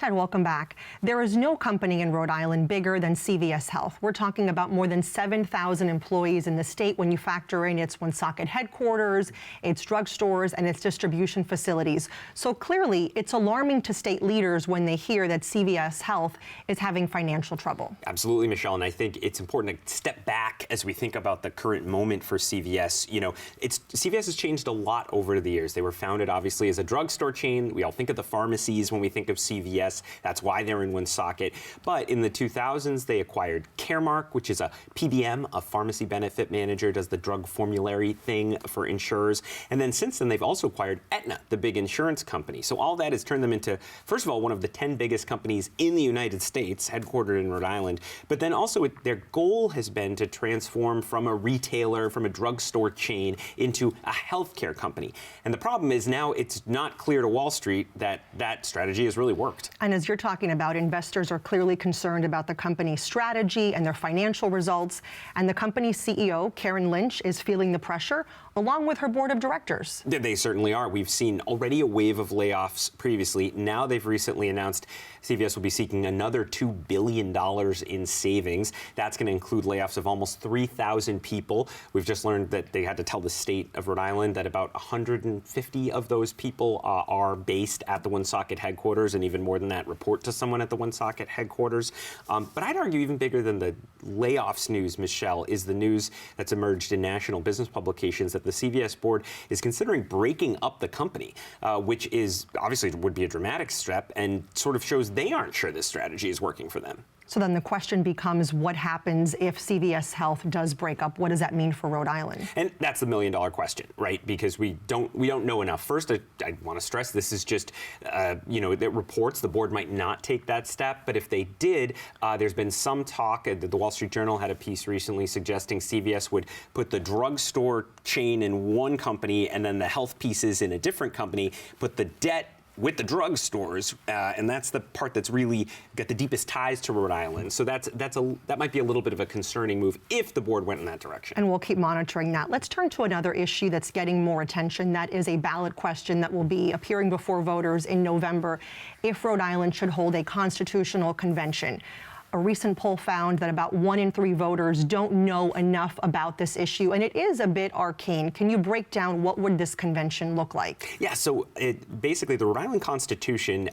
Ted, welcome back. There is no company in Rhode Island bigger than CVS Health. We're talking about more than 7,000 employees in the state when you factor in its Woonsocket headquarters, its drugstores, and its distribution facilities. So clearly, it's alarming to state leaders when they hear that CVS Health is having financial trouble. Absolutely, Michelle, and I think it's important to step back as we think about the current moment for CVS. You know, CVS has changed a lot over the years. They were founded, obviously, as a drugstore chain. We all think of the pharmacies when we think of CVS. That's why they're in Woonsocket. But in the 2000s, they acquired Caremark, which is a PBM, a pharmacy benefit manager, does the drug formulary thing for insurers. And then since then, they've also acquired Aetna, the big insurance company. So all that has turned them into, first of all, one of the 10 biggest companies in the United States, headquartered in Rhode Island. But then also their goal has been to transform from a retailer, from a drugstore chain, into a healthcare company. And the problem is now it's not clear to Wall Street that that strategy has really worked. And as you're talking about, investors are clearly concerned about the company's strategy and their financial results. And the company's CEO, Karen Lynch, is feeling the pressure, along with her board of directors. They certainly are. We've seen already a wave of layoffs previously. Now they've recently announced CVS will be seeking another $2 billion in savings. That's going to include layoffs of almost 3,000 people. We've just learned that they had to tell the state of Rhode Island that about 150 of those people are based at the Woonsocket headquarters, and even more than that, report to someone at the Woonsocket headquarters. But I'd argue even bigger than the layoffs news, Michelle, is the news that's emerged in national business publications that the CVS board is considering breaking up the company, which is obviously would be a dramatic step and sort of shows they aren't sure this strategy is working for them. So then the question becomes, what happens if CVS Health does break up? What does that mean for Rhode Island? And that's the million-dollar question, right? Because we don't know enough. First, I want to stress this is just, the reports. The board might not take that step, but if they did, there's been some talk. The Wall Street Journal had a piece recently suggesting CVS would put the drugstore chain in one company and then the health pieces in a different company, put the debt with the drugstores, and that's the part that's really got the deepest ties to Rhode Island. So that might be a little bit of a concerning move if the board went in that direction. And we'll keep monitoring that. Let's turn to another issue that's getting more attention. That is a ballot question that will be appearing before voters in November if Rhode Island should hold a constitutional convention. A recent poll found that about 1 in 3 voters don't know enough about this issue, and it is a bit arcane. Can you break down what would this convention look like? Yeah, so basically the Rhode Island Constitution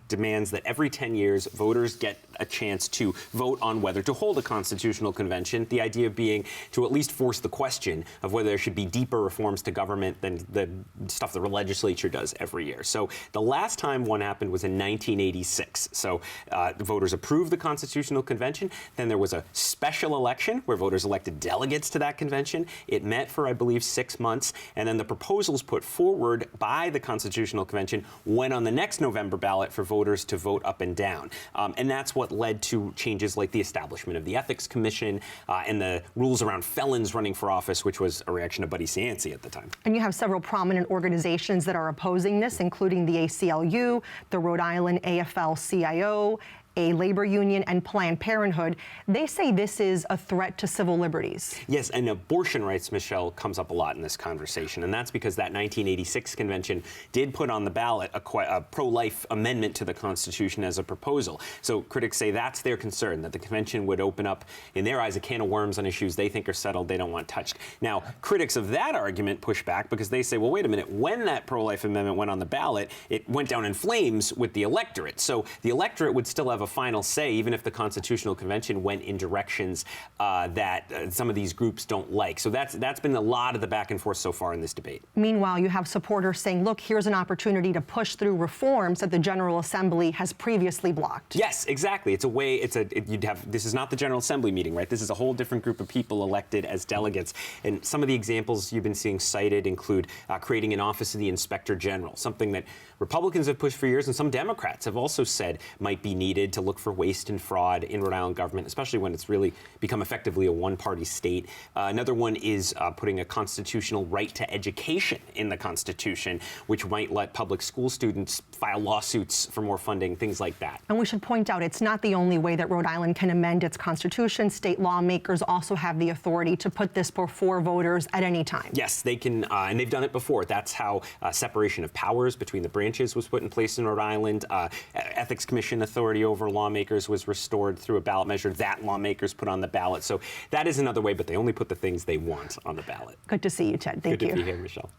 demands that every 10 years voters get a chance to vote on whether to hold a constitutional convention, the idea being to at least force the question of whether there should be deeper reforms to government than the stuff the legislature does every year. So the last time one happened was in 1986. So the voters approved the Constitutional Convention. Then there was a special election where voters elected delegates to that convention. It met for, I believe, 6 months. And then the proposals put forward by the Constitutional Convention went on the next November ballot for voters to vote up and down. And that's what led to changes like the establishment of the Ethics Commission and the rules around felons running for office, which was a reaction to Buddy Cianci at the time. And you have several prominent organizations that are opposing this, including the ACLU, the Rhode Island AFL-CIO, a labor union, and Planned Parenthood. They say this is a threat to civil liberties. Yes, and abortion rights, Michelle, comes up a lot in this conversation, and that's because that 1986 convention did put on the ballot a pro-life amendment to the Constitution as a proposal. So critics say that's their concern, that the convention would open up, in their eyes, a can of worms on issues they think are settled, they don't want touched. Now, critics of that argument push back because they say, well, wait a minute, when that pro-life amendment went on the ballot, it went down in flames with the electorate. So the electorate would still have a final say, even if the Constitutional Convention went in directions that some of these groups don't like. So that's been a lot of the back and forth so far in this debate. Meanwhile, you have supporters saying, look, here's an opportunity to push through reforms that the General Assembly has previously blocked. Yes, exactly. It's a way, this is not the General Assembly meeting, right? This is a whole different group of people elected as delegates. And some of the examples you've been seeing cited include creating an office of the Inspector General, something that Republicans have pushed for years and some Democrats have also said might be needed to look for waste and fraud in Rhode Island government, especially when it's really become effectively a one-party state. Another one is putting a constitutional right to education in the Constitution, which might let public school students file lawsuits for more funding, things like that. And we should point out it's not the only way that Rhode Island can amend its Constitution. State lawmakers also have the authority to put this before voters at any time. Yes, they can, and they've done it before. That's how separation of powers between the branches branches was put in place in Rhode Island. Ethics Commission authority over lawmakers was restored through a ballot measure that lawmakers put on the ballot. So that is another way, but they only put the things they want on the ballot. Good to see you, Ted. Thank you. Good to be here, Michelle.